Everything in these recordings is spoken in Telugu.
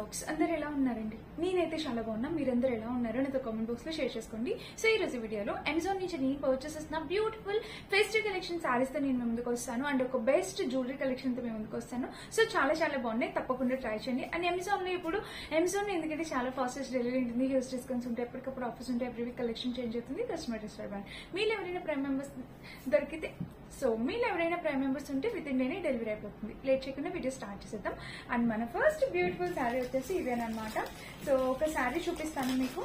వ్లాగ్స్ అందరు ఎలా ఉన్నారండి? నేనైతే చాలా బాగున్నా. మీరందరూ ఎలా ఉన్నారో నాతో కామెంట్ బాక్స్ లో షేర్ చేసుకోండి. సో ఈ రోజు వీడియోలో అమెజాన్ నుంచి నేను పర్చేస్ చేసిన బ్యూటిఫుల్ ఫెస్టివ్ కలెక్షన్ సారీస్ తో నేను ముందుకు వస్తాను అండ్ ఒక బెస్ట్ జ్యువెలరీ కలెక్షన్ తో మేము ముందుకు వస్తాను. సో చాలా బాగున్నాయి, తప్పకుండా ట్రై చేయండి. అండ్ అమెజాన్ లో ఇప్పుడు ఎందుకంటే చాలా ఫాస్టెస్ట్ డెలివరీ ఉంటుంది, హ్యూజ్ డిస్కౌంట్స్ ఉంటాయి, ఎప్పటికప్పుడు ఆఫర్స్ ఉంటాయి, ఎవ్రీ వీక్ కలెక్షన్ చేంజ్ అవుతుంది. కస్టమర్ డిస్టర్బెన్స్ మీరు ఎవరైనా ప్రైమ్ మెంబర్స్ దొరికితే మీరు ఎవరైనా ప్రైమ్ మెంబర్స్ ఉంటే విత్ ఇన్ డేనే డెలివరీ అయిపోతుంది. లేట్ చేయకుండా వీడియో స్టార్ట్ చేసేద్దాం. అండ్ మన ఫస్ట్ బ్యూటిఫుల్ శారీ వచ్చేసి ఇదేనమాట. సో ఒక శారీ చూపిస్తాను మీకు.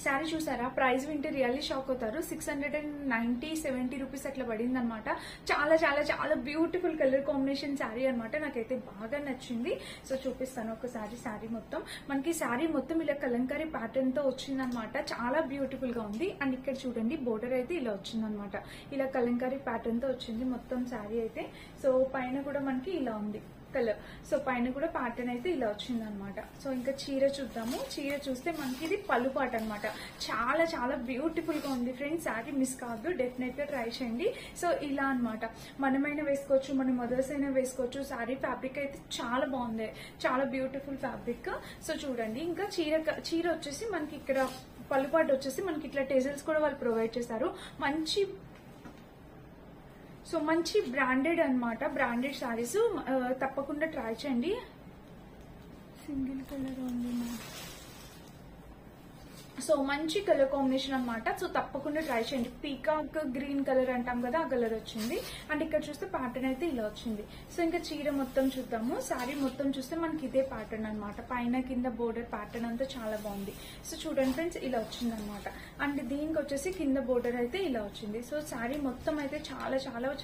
శారీ చూసారా? ప్రైస్ వింటే రియల్లీ షాక్ అవుతారు. 690-70 రూపీస్ అట్లా పడింది అనమాట. చాలా బ్యూటిఫుల్ కలర్ కాంబినేషన్ శారీ అనమాట. నాకైతే బాగా నచ్చింది. సో చూపిస్తాను ఒకసారి. శారీ మొత్తం మనకి శారీ మొత్తం ఇలా కలంకారీ ప్యాటర్న్ తో వచ్చిందనమాట. చాలా బ్యూటిఫుల్ గా ఉంది. అండ్ ఇక్కడ చూడండి బోర్డర్ అయితే ఇలా వచ్చిందనమాట. ఇలా కలంకారీ ప్యాటర్న్ తో వచ్చింది మొత్తం శారీ అయితే. సో పైన కూడా మనకి ఇలా ఉంది కలర్. సో పైన కూడా ప్యాటర్న్ అయితే ఇలా వచ్చింది అనమాట. సో ఇంకా చీర చూద్దాము. చీర చూస్తే మనకి ఇది పళ్ళు పాట అనమాట. చాలా బ్యూటిఫుల్ గా ఉంది ఫ్రెండ్స్. శారీ మిస్ కాదు, డెఫినెట్ గా ట్రై చేయండి. సో ఇలా అనమాట. మనమైనా వేసుకోవచ్చు, మన మదర్స్ అయినా వేసుకోవచ్చు. శారీ ఫ్యాబ్రిక్ అయితే చాలా బాగుంది, చాలా బ్యూటిఫుల్ ఫ్యాబ్రిక్. సో చూడండి. ఇంకా చీర వచ్చేసి మనకి ఇక్కడ పళ్ళు పాట వచ్చేసి మనకి ఇట్లా టెజల్స్ కూడా వాళ్ళు ప్రొవైడ్ చేశారు. మంచి బ్రాండెడ్ అన్నమాట. బ్రాండెడ్ శారీస్ తప్పకుండా ట్రై చేయండి. సింగిల్ కలర్ ఉంది. సో మంచి కలర్ కాంబినేషన్ అనమాట. సో తప్పకుండా ట్రై చేయండి. పీకాక్ గ్రీన్ కలర్ అంటాం కదా, ఆ కలర్ వచ్చింది. అండ్ ఇక్కడ చూస్తే ప్యాటర్న్ అయితే ఇలా వచ్చింది. సో ఇంకా చీర మొత్తం చూద్దాము. శారీ మొత్తం చూస్తే మనకి ఇదే ప్యాటర్న్ అనమాట. పైన కింద బోర్డర్ ప్యాటర్న్ అంతా చాలా బాగుంది. సో చూడండి ఫ్రెండ్స్, ఇలా వచ్చింది అనమాట. అండ్ దీనికి వచ్చేసి కింద బోర్డర్ అయితే ఇలా వచ్చింది. సో శారీ మొత్తం అయితే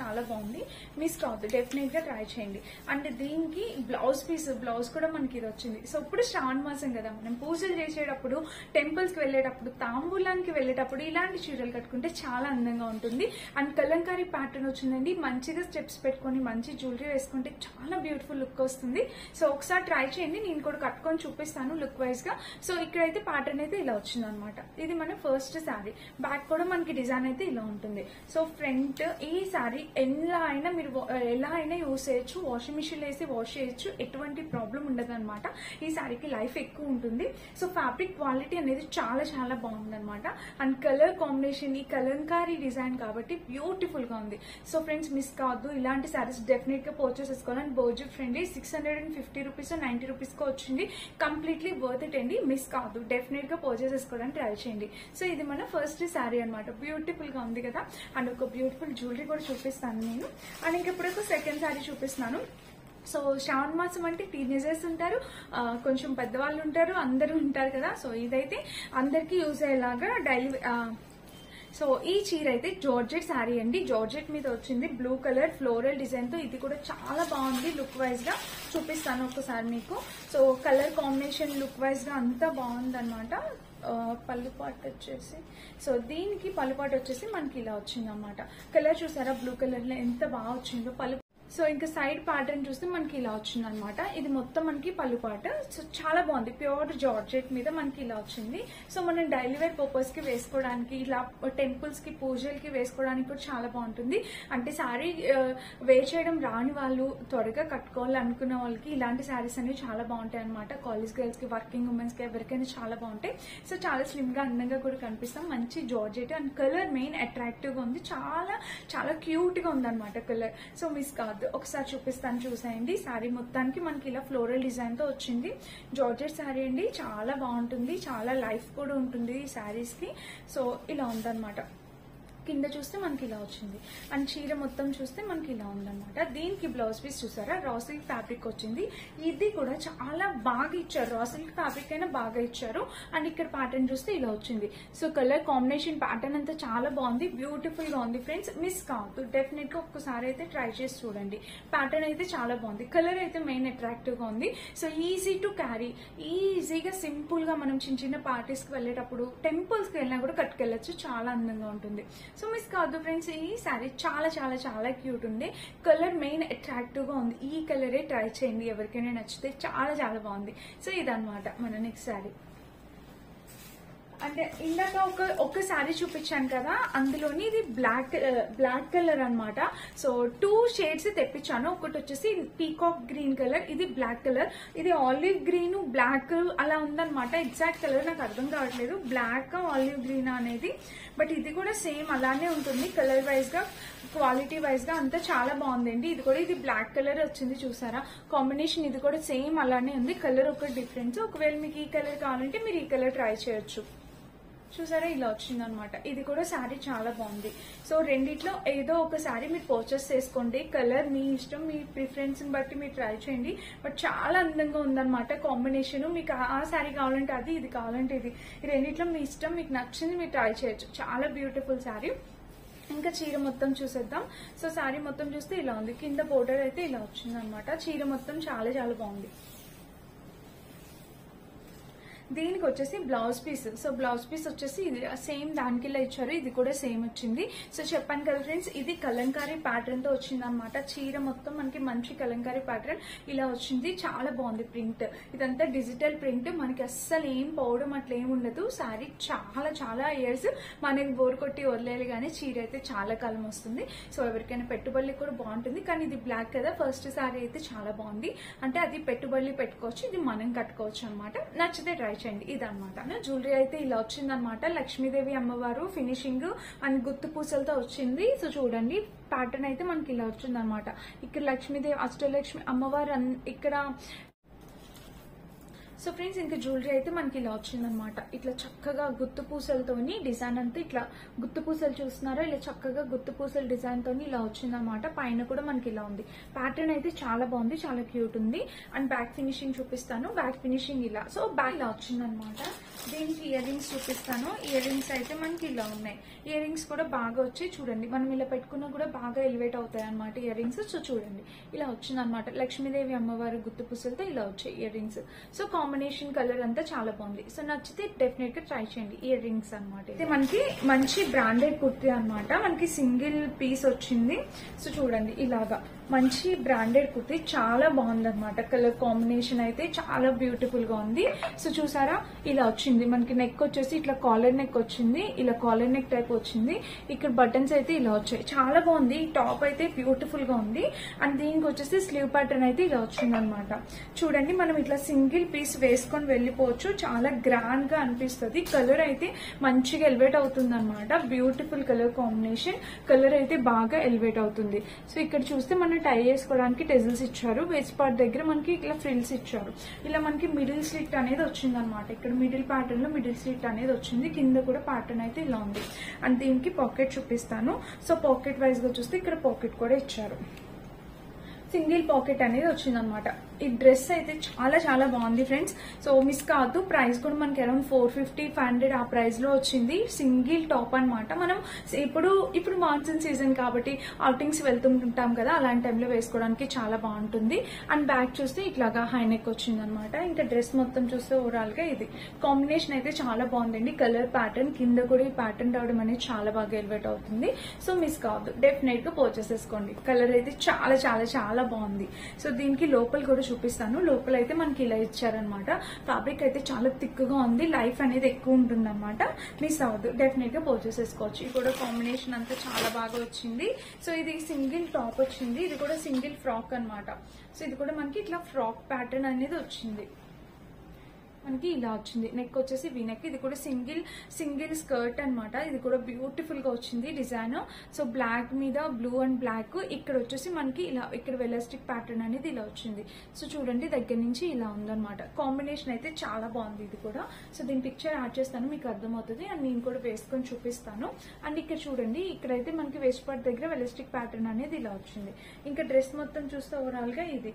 చాలా బాగుంది. మిస్ కావద్దు, డెఫినెట్ గా ట్రై చేయండి. అండ్ దీనికి బ్లౌజ్ కూడా మనకి ఇది వచ్చింది. సో ఇప్పుడు శ్రావణ మాసం కదా, మనం పూజలు చేసేటప్పుడు, టెంపుల్స్ వెళ్ళేటప్పుడు, తాంబూలానికి వెళ్ళేటప్పుడు ఇలాంటి చీరలు కట్టుకుంటే చాలా అందంగా ఉంటుంది. అండ్ కలంకారీ ప్యాటర్న్ వచ్చిందండి. మంచిగా స్టెప్స్ పెట్టుకుని మంచి జ్యువెలరీ వేసుకుంటే చాలా బ్యూటిఫుల్ లుక్ వస్తుంది. సో ఒకసారి ట్రై చేయండి. నేను కూడా కట్టుకొని చూపిస్తాను లుక్ వైజ్ గా. సో ఇక్కడైతే ప్యాటర్న్ అయితే ఇలా వచ్చింది అనమాట. ఇది మన ఫస్ట్ శారీ. బ్యాక్ కూడా మనకి డిజైన్ అయితే ఇలా ఉంటుంది. సో ఫ్రంట్ ఈ శారీ ఎలా అయినా యూస్ చేయొచ్చు. వాషింగ్ మిషన్ వేసి వాష్ చేయొచ్చు. ఎటువంటి ప్రాబ్లం ఉండదు అనమాట. ఈ శారీకి లైఫ్ ఎక్కువ ఉంటుంది. సో ఫ్యాబ్రిక్ క్వాలిటీ అనేది చాలా బాగుంది అనమాట. అండ్ కలర్ కాంబినేషన్ ఈ కలంకారీ డిజైన్ కాబట్టి బ్యూటిఫుల్ గా ఉంది. సో ఫ్రెండ్స్ మిస్ కావద్దు. ఇలాంటి సారీస్ డెఫినెట్ గా పర్చేస్ చేసుకోవాలని బడ్జెట్ ఫ్రెండ్లీ 650 రూపీస్ 90 రూపీస్ కి వచ్చింది. కంప్లీట్లీ వర్త్ ఇట్ అండి. మిస్ కావద్దు, డెఫినెట్ గా పర్చేస్ చేసుకోవడానికి ట్రై చేయండి. సో ఇది మన ఫస్ట్ శారీ అనమాట. బ్యూటిఫుల్ గా ఉంది కదా. అండ్ ఒక బ్యూటిఫుల్ జ్యువెలరీ కూడా చూపిస్తాను నేను. అండ్ ఇంకెప్పుడు ఒక సెకండ్ శారీ చూపిస్తున్నాను. సో శ్రావణ మాసం అంటే టీనేజర్స్ ఉంటారు, కొంచెం పెద్దవాళ్ళు ఉంటారు, అందరూ ఉంటారు కదా. సో ఇదైతే అందరికీ యూజ్ అయ్యేలాగా డైలీ. సో ఈ చీర అయితే జార్జెట్ శారీ అండి. జార్జెట్ మీద వచ్చింది బ్లూ కలర్ ఫ్లోరల్ డిజైన్ తో. ఇది కూడా చాలా బాగుంది. లుక్ వైజ్ గా చూపిస్తాను ఒకసారి మీకు. So colour combination look wise గా అంతా బాగుంది అనమాట. పళ్ళు పాటు వచ్చేసి దీనికి పళ్ళు పాటు వచ్చేసి మనకి ఇలా వచ్చింది అనమాట. కలర్ చూసారా? బ్లూ కలర్ లో ఎంత బాగా వచ్చిందో పళ్ళు. సో ఇంకా సైడ్ ప్యాటర్న్ చూస్తే మనకి ఇలా వచ్చింది అనమాట. ఇది మొత్తం మనకి పళ్ళు పాట. సో చాలా బాగుంది. ప్యూర్ జార్జెట్ మీద మనకి ఇలా వచ్చింది. సో మనం డైలీ వేర్ పర్పస్ కి వేసుకోవడానికి, ఇలా టెంపుల్స్ కి పూజలకి వేసుకోవడానికి కూడా చాలా బాగుంటుంది. అంటే శారీ వేర్ చేయడం రాని వాళ్ళు, త్వరగా కట్టుకోవాలి అనుకున్న వాళ్ళకి ఇలాంటి శారీస్ అనేవి చాలా బాగుంటాయి అనమాట. కాలేజ్ గర్ల్స్ కి, వర్కింగ్ ఉమెన్స్ కి, ఎవరికైనా చాలా బాగుంటాయి. సో చాలా స్లిమ్ గా అందంగా కూడా కనిపిస్తాం. మంచి georgette and colour main attractive గా ఉంది. చాలా క్యూట్ గా ఉంది అనమాట కలర్. సో మిస్ కాదు, ఒకసారి చూపిస్తాను, చూసేయండి. శారీ మొత్తానికి మనకి ఇలా ఫ్లోరల్ డిజైన్ తో వచ్చింది. జార్జెట్ శారీ అండి. చాలా బాగుంటుంది. చాలా లైఫ్ కూడా ఉంటుంది ఈ శారీస్ కి. సో ఇలా ఉందన్నమాట. కింద చూస్తే మనకి ఇలా వచ్చింది. అండ్ చీర మొత్తం చూస్తే మనకి ఇలా ఉందన్నమాట. దీనికి బ్లౌజ్ పీస్ చూసారా? రా సిల్క్ ఫ్యాబ్రిక్ వచ్చింది. ఇది కూడా చాలా బాగా ఇచ్చారు. రా సిల్క్ ఫ్యాబ్రిక్ అయినా బాగా ఇచ్చారు. అండ్ ఇక్కడ ప్యాటర్న్ చూస్తే ఇలా వచ్చింది. సో కలర్ కాంబినేషన్ ప్యాటర్న్ అంతా చాలా బాగుంది. బ్యూటిఫుల్ గా ఉంది ఫ్రెండ్స్. మిస్ కావద్దు, డెఫినెట్ గా ఒక్కసారి అయితే ట్రై చేసి చూడండి. ప్యాటర్న్ అయితే చాలా బాగుంది. కలర్ అయితే మెయిన్ అట్రాక్టివ్ గా ఉంది. సో ఈజీ టు క్యారీ, ఈజీగా సింపుల్ గా మనం చిన్న పార్టీస్ కి వెళ్ళేటప్పుడు, టెంపుల్స్ కి వెళ్ళినా కూడా కట్టుకెళ్ళచ్చు. చాలా అందంగా ఉంటుంది. సో మిస్ కావద్దు ఫ్రెండ్స్. ఈ శారీ చాలా క్యూట్ ఉంది. కలర్ మెయిన్ అట్రాక్టివ్ గా ఉంది. ఈ కలరే ట్రై చేయండి, ఎవరికైనా నచ్చితే. చాలా బాగుంది. సో ఇదన్నమాట మన నెక్స్ట్ శారీ. అంటే ఇందాక ఒక శారీ చూపించాను కదా, అందులోని ఇది బ్లాక్ కలర్ అన్నమాట. సో 2 షేడ్స్ తెప్పించాను. ఒకటి వచ్చేసి పీకాక్ గ్రీన్ కలర్, ఇది బ్లాక్ కలర్. ఇది ఆలివ్ గ్రీన్ బ్లాక్ అలా ఉందన్నమాట. ఎగ్జాక్ట్ కలర్ నాకు అర్థం కావట్లేదు, బ్లాక్ ఆలివ్ గ్రీన్ అనేది. బట్ ఇది కూడా సేమ్ అలానే ఉంటుంది కలర్ వైజ్ గా, క్వాలిటీ వైజ్ గా అంతా చాలా బాగుందండి. ఇది బ్లాక్ కలర్ వచ్చింది చూసారా కాంబినేషన్. ఇది కూడా సేమ్ అలానే ఉంది, కలర్ ఒక డిఫరెన్స్. ఒకవేళ మీకు ఈ కలర్ కావాలంటే మీరు ఈ కలర్ ట్రై చేయొచ్చు. చూసారా ఇలా వచ్చింది అనమాట. ఇది కూడా శారీ చాలా బాగుంది. సో రెండిట్లో ఏదో ఒక శారీ మీరు పర్చేస్ చేసుకోండి. కలర్ మీ ఇష్టం, మీ ప్రిఫరెన్స్ బట్టి మీరు ట్రై చేయండి. బట్ చాలా అందంగా ఉందన్నమాట కాంబినేషన్. మీకు ఆ శారీ కావాలంటే అది, ఇది కావాలంటే ఇది, ఈ రెండిట్లో మీ ఇష్టం, మీకు నచ్చింది మీరు ట్రై చేయొచ్చు. చాలా బ్యూటిఫుల్ శారీ. ఇంకా చీర మొత్తం చూసేద్దాం. సో శారీ మొత్తం చూస్తే ఇలా ఉంది, కింద బోర్డర్ అయితే ఇలా వచ్చింది అనమాట. చీర మొత్తం చాలా చాలా బాగుంది. దీనికి వచ్చేసి blouse piece. So blouse piece వచ్చేసి ఇది సేమ్ దానికి ఇలా ఇచ్చారు, ఇది కూడా సేమ్ వచ్చింది. సో చెప్పాను కదా ఫ్రెండ్స్, ఇది కలంకారీ ప్యాటర్న్ తో వచ్చింది అనమాట. చీర మొత్తం మనకి మంచి కలంకారీ ప్యాటర్న్ ఇలా వచ్చింది. చాలా బాగుంది ప్రింట్. ఇదంతా డిజిటల్ ప్రింట్, మనకి అస్సలు ఏం పోవడం అట్లా ఏం ఉండదు. శారీ చాలా చాలా ఇయర్స్ మనకి బోర్ కొట్టి వదిలేయాలి, కానీ చీర అయితే చాలా కాలం వస్తుంది. సో ఎవరికైనా పెట్టుబడులు కూడా బాగుంటుంది. కానీ ఇది బ్లాక్ కదా, ఫస్ట్ శారీ అయితే చాలా బాగుంది. అంటే అది పెట్టుబడులు పెట్టుకోవచ్చు, ఇది మనం కట్టుకోవచ్చు అనమాట. నచ్చితే ట్రై చేయండి. ఇదనమాట జ్యువెలరీ అయితే ఇలా వచ్చింది అనమాట. లక్ష్మీదేవి అమ్మవారు ఫినిషింగ్ అండ్ గుత్తు పూసలతో వచ్చింది. సో చూడండి ప్యాటర్న్ అయితే మనకి ఇలా వచ్చింది అనమాట. ఇక్కడ లక్ష్మీదేవి అష్టలక్ష్మి అమ్మవారు ఇక్కడ. సో ఫ్రెండ్స్ ఇంకా జ్యువెలరీ అయితే మనకి ఇలా వచ్చిందనమాట. ఇట్లా చక్కగా గుత్తు పూసలతోని డిజైన్ అంతా ఇట్లా గుత్తు పూసలు చూస్తున్నారా, ఇలా చక్కగా గుత్తు పూసల డిజైన్ తోని ఇలా వచ్చిందనమాట. పైన కూడా మనకి ఇలా ఉంది. ప్యాటర్న్ అయితే చాలా బాగుంది, చాలా క్యూట్ ఉంది. అండ్ బ్యాక్ ఫినిషింగ్ చూపిస్తాను. బ్యాక్ ఫినిషింగ్ ఇలా, సో బ్యాక్ ఇలా వచ్చిందనమాట. దీనికి ఇయర్ రింగ్స్ చూపిస్తాను. ఇయర్ రింగ్స్ అయితే మనకి ఇలా ఉన్నాయి. ఇయర్ రింగ్స్ కూడా బాగా వచ్చి చూడండి, మనం ఇలా పెట్టుకున్నా కూడా బాగా ఎలివేట్ అవుతాయి అనమాట ఇయర్ రింగ్స్. సో చూడండి ఇలా వచ్చిందనమాట. లక్ష్మీదేవి అమ్మవారి గుత్తు పూసలతో ఇలా వచ్చాయి ear rings. So combination colour అంతా చాలా బాగుంది. సో నచ్చితే డెఫినెట్ గా ట్రై చేయండి. ఇయర్ రింగ్స్ అనమాట. ఇది మనకి మంచి బ్రాండెడ్ కుర్తీ అనమాట. మనకి సింగిల్ పీస్ వచ్చింది. సో చూడండి ఇలాగా మంచి బ్రాండెడ్ కుర్తీ చాలా బాగుంది అనమాట. కలర్ కాంబినేషన్ అయితే చాలా బ్యూటిఫుల్ గా ఉంది. సో చూసారా ఇలా వచ్చింది. మనకి నెక్ వచ్చేసి ఇట్లా కాలర్ నెక్ వచ్చింది, ఇలా కాలర్ నెక్ టైప్ వచ్చింది. ఇక్కడ బటన్స్ అయితే ఇలా వచ్చాయి. చాలా బాగుంది. టాప్ అయితే బ్యూటిఫుల్ గా ఉంది. అండ్ దీనికి వచ్చేసి స్లీవ్ ప్యాటర్న్ అయితే ఇలా వచ్చింది అనమాట. చూడండి మనం ఇట్లా సింగిల్ పీస్ వేసుకొని వెళ్ళిపోవచ్చు. చాలా గ్రాండ్ గా అనిపిస్తుంది. కలర్ అయితే మంచిగా ఎలివేట్ అవుతుంది అనమాట. Beautiful colour combination. కలర్ అయితే బాగా ఎలివేట్ అవుతుంది. సో ఇక్కడ చూస్తే మనం టై చేసుకోవడానికి టెజిల్స్ ఇచ్చారు. వేస్ట్ పార్ట్ దగ్గర మనకి ఇట్లా ఫ్రిల్స్ ఇచ్చారు. ఇలా మనకి మిడిల్ స్లిట్ అనేది వచ్చింది అనమాట. ఇక్కడ మిడిల్ ప్యాటర్న్ లో మిడిల్ స్లిట్ అనేది వచ్చింది. కింద కూడా ప్యాటర్న్ అయితే ఇలా ఉంది. అండ్ దీనికి పాకెట్ చూపిస్తాను. సో పాకెట్ వైజ్ గా చూస్తే ఇక్కడ పాకెట్ కూడా ఇచ్చారు. సింగిల్ పాకెట్ అనేది వచ్చింది అనమాట. ఈ డ్రెస్ అయితే చాలా చాలా బాగుంది ఫ్రెండ్స్. సో మిస్ కాదు. ప్రైస్ కూడా మనకి అరౌండ్ 450-500 ఆ ప్రైస్ లో వచ్చింది. సింగిల్ టాప్ అనమాట. మనం ఇప్పుడు మాన్సూన్ సీజన్ కాబట్టి అవుటింగ్స్ వెళ్తుంటాం కదా, అలాంటి టైంలో వేసుకోవడానికి చాలా బాగుంటుంది. అండ్ బ్యాక్ చూస్తే ఇట్లాగా హైనెక్ వచ్చింది అనమాట. ఇంకా డ్రెస్ మొత్తం చూస్తే ఓవరాల్ గా ఇది కాంబినేషన్ అయితే చాలా బాగుందండి. కలర్ ప్యాటర్న్ కింద కూడా ఈ ప్యాటర్న్ రావడం అనేది చాలా బాగా ఎలివేట్ అవుతుంది. సో మిస్ కావద్దు, డెఫినెట్ గా పర్చేస్ చేసుకోండి. కలర్ అయితే చాలా చాలా చాలా బాగుంది. సో దీనికి లోపల కూడా చూపిస్తాను. లోపల అయితే మనకి ఇలా ఇచ్చారనమాట. ఫ్యాబ్రిక్ అయితే చాలా థిక్ గా ఉంది. లైఫ్ అనేది ఎక్కువ ఉంటుంది అనమాట. మిస్ అవ్వద్దు, డెఫినెట్ గా పర్చేస్ చేసుకోవచ్చు. ఇది కూడా కాంబినేషన్ అంతా చాలా బాగా వచ్చింది. సో ఇది సింగిల్ టాప్ వచ్చింది. ఇది కూడా సింగిల్ ఫ్రాక్ అనమాట. సో ఇది కూడా మనకి ఇట్లా ఫ్రాక్ ప్యాటర్న్ అనేది వచ్చింది. మనకి ఇలా వచ్చింది. నెక్ వచ్చేసి వీ నెక్. ఇది కూడా సింగిల్ స్కర్ట్ అనమాట. ఇది కూడా బ్యూటిఫుల్ గా వచ్చింది డిజైన్. సో బ్లాక్ మీద బ్లూ అండ్ బ్లాక్. ఇక్కడ వచ్చేసి మనకి ఇలా ఇక్కడ వెలాస్టిక్ ప్యాటర్న్ అనేది ఇలా వచ్చింది. సో చూడండి దగ్గర నుంచి ఇలా ఉందన్నమాట. కాంబినేషన్ అయితే చాలా బాగుంది ఇది కూడా. సో దీని పిక్చర్ యాడ్ చేస్తాను, మీకు అర్థమవుతుంది. అండ్ నేను కూడా వేసుకొని చూపిస్తాను. అండ్ ఇక్కడ చూడండి, ఇక్కడైతే మనకి వేస్ట్ పార్ట్ దగ్గర వెలాస్టిక్ ప్యాటర్న్ అనేది ఇలా వచ్చింది. ఇంకా డ్రెస్ మొత్తం చూస్తే ఓవరాల్ గా ఇది.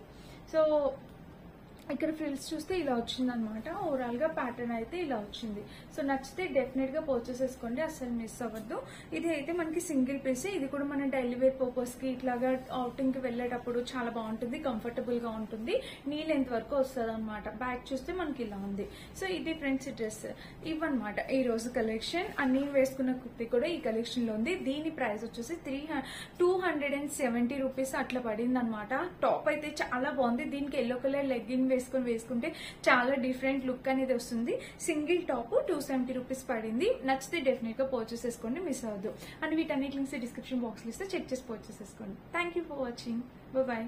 సో ఇక్కడ ఫ్రిల్స్ చూస్తే ఇలా వచ్చింది అనమాట. ఓవరాల్ గా ప్యాటర్న్ అయితే ఇలా వచ్చింది. సో నచ్చితే డెఫినెట్ గా పర్చేస్ చేసుకోండి, అసలు మిస్ అవ్వద్దు. ఇది అయితే మనకి సింగిల్ పీస్. ఇది కూడా మన డైలీ వేర్ పర్పస్ కి ఇట్లాగా అవుటింగ్ కి వెళ్ళేటప్పుడు చాలా బాగుంటుంది, కంఫర్టబుల్ గా ఉంటుంది. నీ లెంత్ వరకు వస్తుంది అనమాట. బ్యాక్ చూస్తే మనకి ఇలా ఉంది. సో ఇది ఫ్రెండ్స్ డ్రెస్ ఇవన్నమాట ఈ రోజు కలెక్షన్. అండ్ నేను వేసుకున్న కుర్తి కూడా ఈ కలెక్షన్ లో ఉంది. దీని ప్రైస్ వచ్చేసి 270 రూపీస్ అట్లా పడింది అనమాట. టాప్ అయితే చాలా బాగుంది. దీనికి ఎల్లో కలర్ లెగ్గిన్ వేసుకుంటే చాలా డిఫరెంట్ లుక్ అనేది వస్తుంది. సింగిల్ టాప్ 270 రూపీస్ పడింది. నచ్చితే డెఫినెట్ గా పర్చేస్ చేసుకోండి, మిస్ అవ్వద్దు. అండ్ వీటన్నిటి లింక్స్ డిస్క్రిప్షన్ బాక్స్ లో ఇస్తే చెక్ చేసి పర్చేస్ చేసుకోండి. Thank you for watching. Bye.